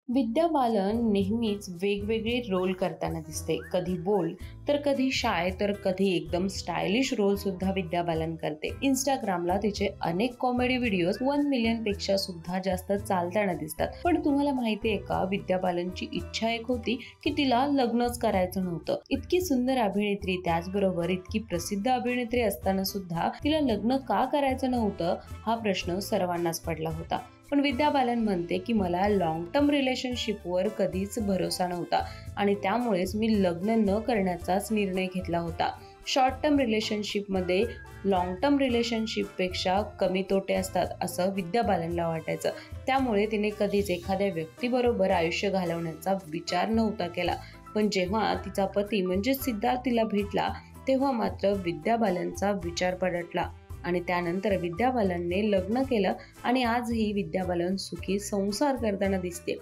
विद्या बालन नेहमीच वेगवेगळे रोल करताना दिसते. कधी बोल्ड तर कधी शाय तर कधी एकदम स्टायलिश रोल सुद्धा विद्या बालन करते. इंस्टाग्रामला तिचे अनेक कॉमेडी व्हिडिओज 1 मिलियन पेक्षा सुद्धा जास्त चालताना दिसतात. पण तुम्हाला माहितीये का, विद्या बालनची इच्छा एक होती की तिला लग्नच करायचं नव्हतं. इतकी सुंदर अभिनेत्री, त्याचबरोबर इतकी प्रसिद्ध अभिनेत्री असताना सुद्धा तिला लग्न का करायचं नव्हतं हा प्रश्न सर्वांनाच पडला होता. पण विद्या बालन म्हणते की मला लॉंग टर्म रिलेशनशिपवर कधीच भरोसा नव्हता आणि त्यामुळेच मी लग्न न करण्याचाच निर्णय घेतला होता. शॉर्ट टर्म रिलेशनशिपमध्ये लॉंग टर्म रिलेशनशिपपेक्षा कमी तोटे असतात असं विद्या बालनला वाटायचं. त्यामुळे तिने कधीच एखाद्या व्यक्तीबरोबर आयुष्य घालवण्याचा विचार नव्हता केला. पण जेव्हा तिचा पती म्हणजे सिद्धार्थ तिला भेटला तेव्हा मात्र विद्या बालनचा विचार पलटला आणि त्यानंतर विद्या बालनने लग्न केलं आणि आजही विद्या बालन सुखी संसार करताना दिसते.